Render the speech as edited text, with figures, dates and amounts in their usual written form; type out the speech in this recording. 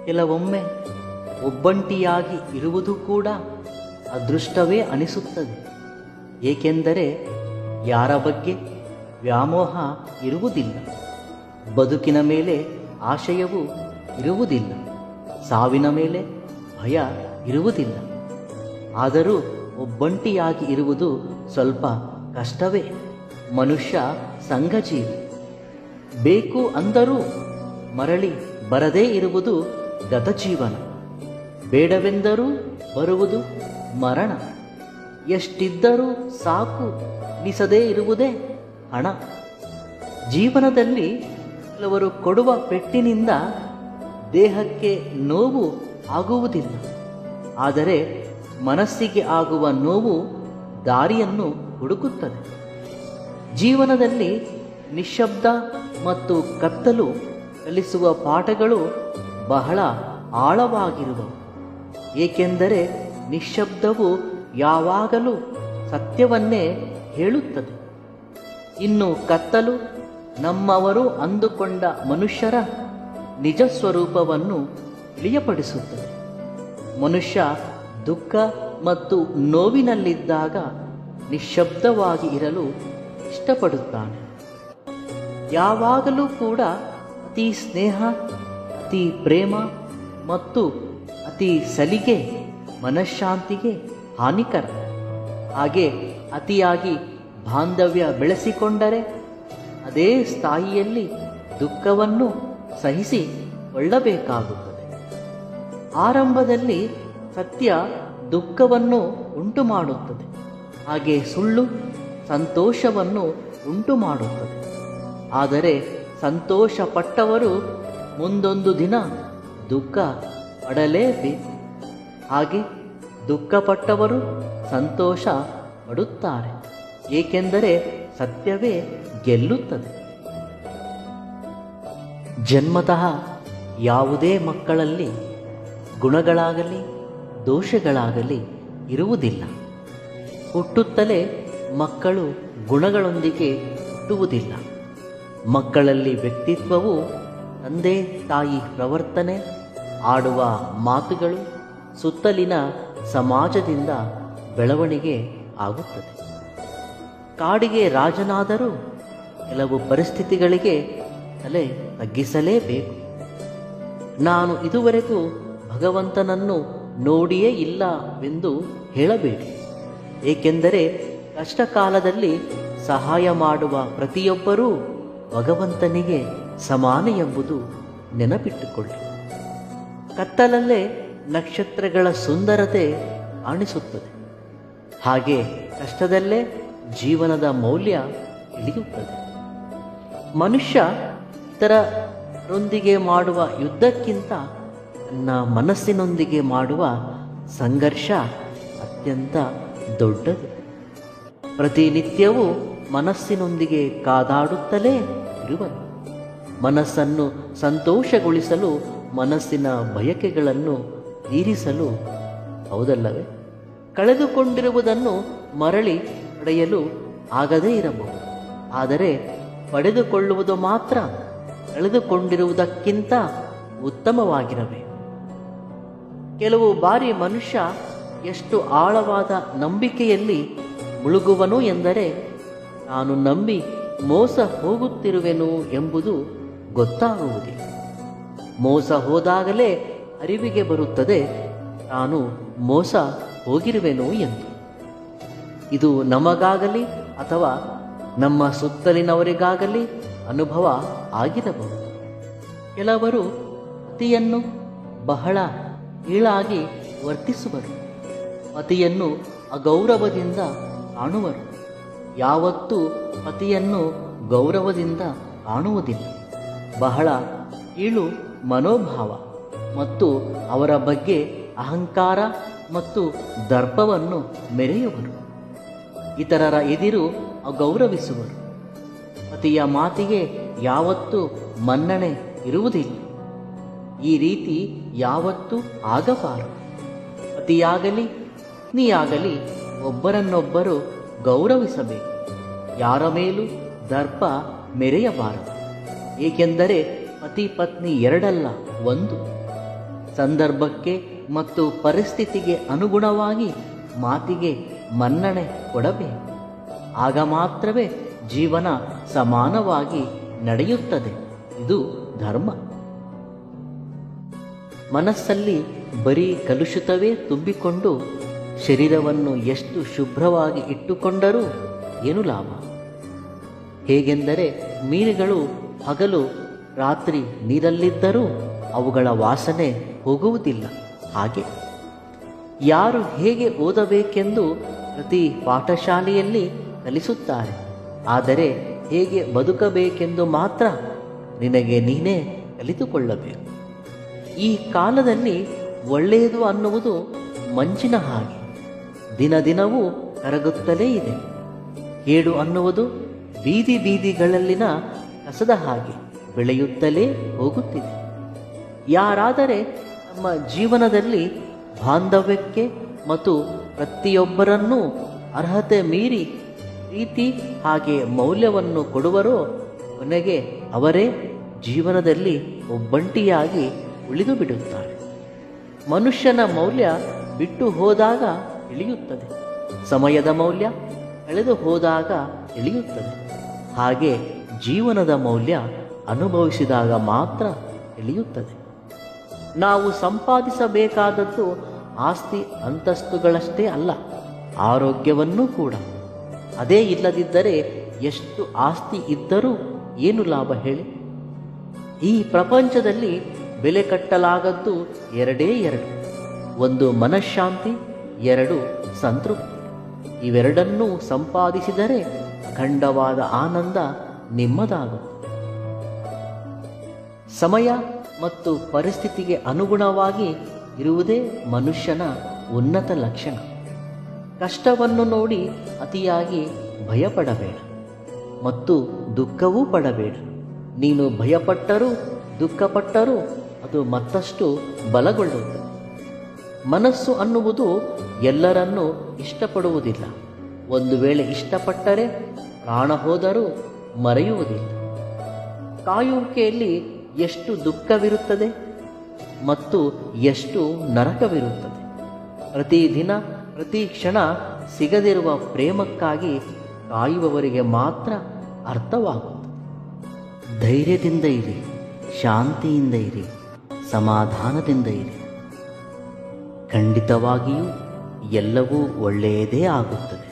ಕೆಲವೊಮ್ಮೆ ಒಬ್ಬಂಟಿಯಾಗಿ ಇರುವುದು ಕೂಡ ಅದೃಷ್ಟವೇ ಅನಿಸುತ್ತದೆ. ಏಕೆಂದರೆ ಯಾರ ಬಗ್ಗೆ ವ್ಯಾಮೋಹ ಇರುವುದಿಲ್ಲ, ಬದುಕಿನ ಮೇಲೆ ಆಶಯವೂ ಇರುವುದಿಲ್ಲ, ಸಾವಿನ ಮೇಲೆ ಭಯ ಇರುವುದಿಲ್ಲ. ಆದರೂ ಒಬ್ಬಂಟಿಯಾಗಿ ಇರುವುದು ಸ್ವಲ್ಪ ಕಷ್ಟವೇ. ಮನುಷ್ಯ ಸಂಘಜೀವಿ. ಬೇಕು ಅಂದರೂ ಮರಳಿ ಬರದೇ ಇರುವುದು ಗತಜೀವನ. ಬೇಡವೆಂದರೂ ಬರುವುದು ಮರಣ. ಎಷ್ಟಿದ್ದರೂ ಸಾಕು ನಿಸದೇ ಇರುವುದೇ ಹಣ. ಜೀವನದಲ್ಲಿ ಕೆಲವರು ಕೊಡುವ ಪೆಟ್ಟಿನಿಂದ ದೇಹಕ್ಕೆ ನೋವು ಆಗುವುದಿಲ್ಲ, ಆದರೆ ಮನಸ್ಸಿಗೆ ಆಗುವ ನೋವು ದಾರಿಯನ್ನು ಹುಡುಕುತ್ತದೆ. ಜೀವನದಲ್ಲಿ ನಿಶ್ಶಬ್ದ ಮತ್ತು ಕತ್ತಲು ಕಲಿಸುವ ಪಾಠಗಳು ಬಹಳ ಆಳವಾಗಿರುವವು. ಏಕೆಂದರೆ ನಿಶ್ಶಬ್ದವು ಯಾವಾಗಲೂ ಸತ್ಯವನ್ನೇ ಹೇಳುತ್ತದೆ. ಇನ್ನು ಕತ್ತಲು ನಮ್ಮವರು ಅಂದುಕೊಂಡ ಮನುಷ್ಯರ ನಿಜ ಸ್ವರೂಪವನ್ನು ತಿಳಿಯಪಡಿಸುತ್ತದೆ. ಮನುಷ್ಯ ದುಃಖ ಮತ್ತು ನೋವಿನಲ್ಲಿದ್ದಾಗ ನಿಶ್ಶಬ್ದವಾಗಿ ಇರಲು ಇಷ್ಟಪಡುತ್ತಾನೆ. ಯಾವಾಗಲೂ ಕೂಡ ಅತಿ ಸ್ನೇಹ, ಅತಿ ಪ್ರೇಮ ಮತ್ತು ಅತಿ ಸಲಿಗೆ ಮನಃಶಾಂತಿಗೆ ಹಾನಿಕರ. ಹಾಗೆ ಅತಿಯಾಗಿ ಬಾಂಧವ್ಯ ಬೆಳೆಸಿಕೊಂಡರೆ ಅದೇ ಸ್ಥಾಯಿಯಲ್ಲಿ ದುಃಖವನ್ನು ಸಹಿಸಿಕೊಳ್ಳಬೇಕಾಗುತ್ತದೆ. ಆರಂಭದಲ್ಲಿ ಸತ್ಯ ದುಃಖವನ್ನು ಉಂಟು ಮಾಡುತ್ತದೆ, ಹಾಗೆ ಸುಳ್ಳು ಸಂತೋಷವನ್ನು ಉಂಟು ಮಾಡುತ್ತದೆ. ಆದರೆ ಸಂತೋಷಪಟ್ಟವರು ಮುಂದೊಂದು ದಿನ ದುಃಖ ಪಡಲೇಬೇಕು. ಹಾಗೆ ದುಃಖಪಟ್ಟವರು ಸಂತೋಷ ಪಡುತ್ತಾರೆ, ಏಕೆಂದರೆ ಸತ್ಯವೇ ಗೆಲ್ಲುತ್ತದೆ. ಜನ್ಮತಃ ಯಾವುದೇ ಮಕ್ಕಳಲ್ಲಿ ಗುಣಗಳಾಗಲಿ ದೋಷಗಳಾಗಲಿ ಇರುವುದಿಲ್ಲ. ಹುಟ್ಟುತ್ತಲೇ ಮಕ್ಕಳು ಗುಣಗಳೊಂದಿಗೆ ಹುಟ್ಟುವುದಿಲ್ಲ. ಮಕ್ಕಳಲ್ಲಿ ವ್ಯಕ್ತಿತ್ವವು ತಂದೆ ತಾಯಿ ಪ್ರವರ್ತನೆ, ಆಡುವ ಮಾತುಗಳು, ಸುತ್ತಲಿನ ಸಮಾಜದಿಂದ ಬೆಳವಣಿಗೆ ಆಗುತ್ತದೆ. ಕಾಡಿಗೆ ರಾಜನಾದರೂ ಕೆಲವು ಪರಿಸ್ಥಿತಿಗಳಿಗೆ ತಲೆ ತಗ್ಗಿಸಲೇಬೇಕು. ನಾನು ಇದುವರೆಗೂ ಭಗವಂತನನ್ನು ನೋಡಿಯೇ ಇಲ್ಲವೆಂದು ಹೇಳಬೇಡಿ. ಏಕೆಂದರೆ ಕಷ್ಟ ಕಾಲದಲ್ಲಿ ಸಹಾಯ ಮಾಡುವ ಪ್ರತಿಯೊಬ್ಬರೂ ಭಗವಂತನಿಗೆ ಸಮಾನ ಎಂಬುದು ನೆನಪಿಟ್ಟುಕೊಳ್ಳಿ. ಕತ್ತಲಲ್ಲೇ ನಕ್ಷತ್ರಗಳ ಸುಂದರತೆ ಕಾಣಿಸುತ್ತದೆ. ಹಾಗೆ ಕಷ್ಟದಲ್ಲೇ ಜೀವನದ ಮೌಲ್ಯ ತಿಳಿಯುತ್ತದೆ. ಮನುಷ್ಯ ಇತರರೊಂದಿಗೆ ಮಾಡುವ ಯುದ್ಧಕ್ಕಿಂತ ತನ್ನ ಮನಸ್ಸಿನೊಂದಿಗೆ ಮಾಡುವ ಸಂಘರ್ಷ ಅತ್ಯಂತ ದೊಡ್ಡದು. ಪ್ರತಿನಿತ್ಯವೂ ಮನಸ್ಸಿನೊಂದಿಗೆ ಕಾದಾಡುತ್ತಲೇ ಇರುವನು. ಮನಸ್ಸನ್ನು ಸಂತೋಷಗೊಳಿಸಲು, ಮನಸ್ಸಿನ ಬಯಕೆಗಳನ್ನು ತೀರಿಸಲು, ಹೌದಲ್ಲವೇ? ಕಳೆದುಕೊಂಡಿರುವುದನ್ನು ಮರಳಿ ಪಡೆಯಲು ಆಗದೇ ಇರಬಹುದು, ಆದರೆ ಪಡೆದುಕೊಳ್ಳುವುದು ಮಾತ್ರ ಕಳೆದುಕೊಂಡಿರುವುದಕ್ಕಿಂತ ಉತ್ತಮವಾಗಿರಬೇಕು. ಕೆಲವು ಬಾರಿ ಮನುಷ್ಯ ಎಷ್ಟು ಆಳವಾದ ನಂಬಿಕೆಯಲ್ಲಿ ಮುಳುಗುವನು ಎಂದರೆ ನಾನು ನಂಬಿ ಮೋಸ ಹೋಗುತ್ತಿರುವೆನು ಎಂಬುದು ಗೊತ್ತಾಗುವುದಿಲ್ಲ. ಮೋಸ ಹೋದಾಗಲೇ ಅರಿವಿಗೆ ಬರುತ್ತದೆ ನಾನು ಮೋಸ ಹೋಗಿರುವೆನು ಎಂದು. ಇದು ನಮಗಾಗಲಿ ಅಥವಾ ನಮ್ಮ ಸುತ್ತಲಿನವರಿಗಾಗಲಿ ಅನುಭವ ಆಗಿರಬಹುದು. ಕೆಲವರು ಪತಿಯನ್ನು ಬಹಳ ಕೀಳಾಗಿ ವರ್ತಿಸುವರು, ಪತಿಯನ್ನು ಅಗೌರವದಿಂದ ಕಾಣುವರು. ಯಾವತ್ತೂ ಪತಿಯನ್ನು ಗೌರವದಿಂದ ಕಾಣುವುದಿಲ್ಲ. ಬಹಳ ಕೀಳು ಮನೋಭಾವ ಮತ್ತು ಅವರ ಬಗ್ಗೆ ಅಹಂಕಾರ ಮತ್ತು ದರ್ಪವನ್ನು ಮೆರೆಯುವರು. ಇತರರ ಎದುರು ಅಗೌರವಿಸುವರು. ಪತಿಯ ಮಾತಿಗೆ ಯಾವತ್ತೂ ಮನ್ನಣೆ ಇರುವುದಿಲ್ಲ. ಈ ರೀತಿ ಯಾವತ್ತೂ ಆಗಬಾರದು. ಪತಿಯಾಗಲಿ ಪತ್ನಿಯಾಗಲಿ ಒಬ್ಬರನ್ನೊಬ್ಬರು ಗೌರವಿಸಬೇಕು. ಯಾರ ಮೇಲೂ ದರ್ಪ ಮೆರೆಯಬಾರದು. ಏಕೆಂದರೆ ಪತಿ ಪತ್ನಿ ಎರಡಲ್ಲ, ಒಂದು. ಸಂದರ್ಭಕ್ಕೆ ಮತ್ತು ಪರಿಸ್ಥಿತಿಗೆ ಅನುಗುಣವಾಗಿ ಮಾತಿಗೆ ಮನ್ನಣೆ ಕೊಡಬೇಕು. ಆಗ ಮಾತ್ರವೇ ಜೀವನ ಸಮಾನವಾಗಿ ನಡೆಯುತ್ತದೆ. ಇದು ಧರ್ಮ. ಮನಸ್ಸಲ್ಲಿ ಬರೀ ಕಲುಷಿತವೇ ತುಂಬಿಕೊಂಡು ಶರೀರವನ್ನು ಎಷ್ಟು ಶುಭ್ರವಾಗಿ ಇಟ್ಟುಕೊಂಡರೂ ಏನು ಲಾಭ? ಹೇಗೆಂದರೆ ಮೀನುಗಳು ಹಗಲು ರಾತ್ರಿ ನೀರಲ್ಲಿದ್ದರೂ ಅವುಗಳ ವಾಸನೆ ಹೋಗುವುದಿಲ್ಲ. ಹಾಗೆ ಯಾರು ಹೇಗೆ ಓದಬೇಕೆಂದು ಪ್ರತಿ ಪಾಠಶಾಲೆಯಲ್ಲಿ ಕಲಿಸುತ್ತಾರೆ, ಆದರೆ ಹೇಗೆ ಬದುಕಬೇಕೆಂದು ಮಾತ್ರ ನಿನಗೆ ನೀನೇ ಕಲಿತುಕೊಳ್ಳಬೇಕು. ಈ ಕಾಲದಲ್ಲಿ ಒಳ್ಳೆಯದು ಅನ್ನುವುದು ಮಂಜಿನ ಹಾಗೆ ದಿನ ದಿನವೂ ಕರಗುತ್ತಲೇ ಇದೆ. ಕೇಡು ಅನ್ನುವುದು ಬೀದಿ ಬೀದಿಗಳಲ್ಲಿನ ಕಸದ ಹಾಗೆ ಬೆಳೆಯುತ್ತಲೇ ಹೋಗುತ್ತಿದೆ. ಯಾರಾದರೆ ತಮ್ಮ ಜೀವನದಲ್ಲಿ ಬಾಂಧವ್ಯಕ್ಕೆ ಮತ್ತು ಪ್ರತಿಯೊಬ್ಬರನ್ನೂ ಅರ್ಹತೆ ಮೀರಿ ಪ್ರೀತಿ ಹಾಗೆ ಮೌಲ್ಯವನ್ನು ಕೊಡುವರೋ ಕೊನೆಗೆ ಅವರೇ ಜೀವನದಲ್ಲಿ ಒಬ್ಬಂಟಿಯಾಗಿ ಉಳಿದು ಬಿಡುತ್ತಾರೆ. ಮನುಷ್ಯನ ಮೌಲ್ಯ ಬಿಟ್ಟು ಹೋದಾಗ ತಿಳಿಯುತ್ತದೆ, ಸಮಯದ ಮೌಲ್ಯ ಕಳೆದು ಹೋದಾಗ ತಿಳಿಯುತ್ತದೆ. ಹಾಗೆ ಜೀವನದ ಮೌಲ್ಯ ಅನುಭವಿಸಿದಾಗ ಮಾತ್ರ ತಿಳಿಯುತ್ತದೆ. ನಾವು ಸಂಪಾದಿಸಬೇಕಾದದ್ದು ಆಸ್ತಿ ಅಂತಸ್ತುಗಳಷ್ಟೇ ಅಲ್ಲ, ಆರೋಗ್ಯವನ್ನೂ ಕೂಡ. ಅದೇ ಇಲ್ಲದಿದ್ದರೆ ಎಷ್ಟು ಆಸ್ತಿ ಇದ್ದರೂ ಏನು ಲಾಭ ಹೇಳಿ? ಈ ಪ್ರಪಂಚದಲ್ಲಿ ಬೆಲೆ ಕಟ್ಟಲಾಗದ್ದು ಎರಡೇ ಎರಡು. ಒಂದು ಮನಃಶಾಂತಿ, ಎರಡು ಸಂತೃಪ್ತಿ. ಇವೆರಡನ್ನೂ ಸಂಪಾದಿಸಿದರೆ ಅಖಂಡವಾದ ಆನಂದ ನಿಮ್ಮದಾಗುತ್ತದೆ. ಸಮಯ ಮತ್ತು ಪರಿಸ್ಥಿತಿಗೆ ಅನುಗುಣವಾಗಿ ಇರುವುದೇ ಮನುಷ್ಯನ ಉನ್ನತ ಲಕ್ಷಣ. ಕಷ್ಟವನ್ನು ನೋಡಿ ಅತಿಯಾಗಿ ಭಯಪಡಬೇಡ ಮತ್ತು ದುಃಖವೂ ಪಡಬೇಡ. ನೀನು ಭಯಪಟ್ಟರೂ ದುಃಖಪಟ್ಟರೂ ಅದು ಮತ್ತಷ್ಟು ಬಲಗೊಳ್ಳುತ್ತದೆ. ಮನಸ್ಸು ಅನ್ನುವುದು ಎಲ್ಲರನ್ನೂ ಇಷ್ಟಪಡುವುದಿಲ್ಲ. ಒಂದು ವೇಳೆ ಇಷ್ಟಪಟ್ಟರೆ ಪ್ರಾಣ ಹೋದರೂ ಮರೆಯುವುದಿಲ್ಲ. ಕಾಯುವಿಕೆಯಲ್ಲಿ ಎಷ್ಟು ದುಃಖವಿರುತ್ತದೆ ಮತ್ತು ಎಷ್ಟು ನರಕವಿರುತ್ತದೆ. ಪ್ರತಿದಿನ ಪ್ರತಿ ಕ್ಷಣ ಸಿಗದಿರುವ ಪ್ರೇಮಕ್ಕಾಗಿ ಕಾಯುವವರಿಗೆ ಮಾತ್ರ ಅರ್ಥವಾಗುತ್ತದೆ. ಧೈರ್ಯದಿಂದ ಇರಿ, ಶಾಂತಿಯಿಂದ ಇರಿ, ಸಮಾಧಾನದಿಂದ ಇರಿ. ಖಂಡಿತವಾಗಿಯೂ ಎಲ್ಲವೂ ಒಳ್ಳೆಯದೇ ಆಗುತ್ತದೆ.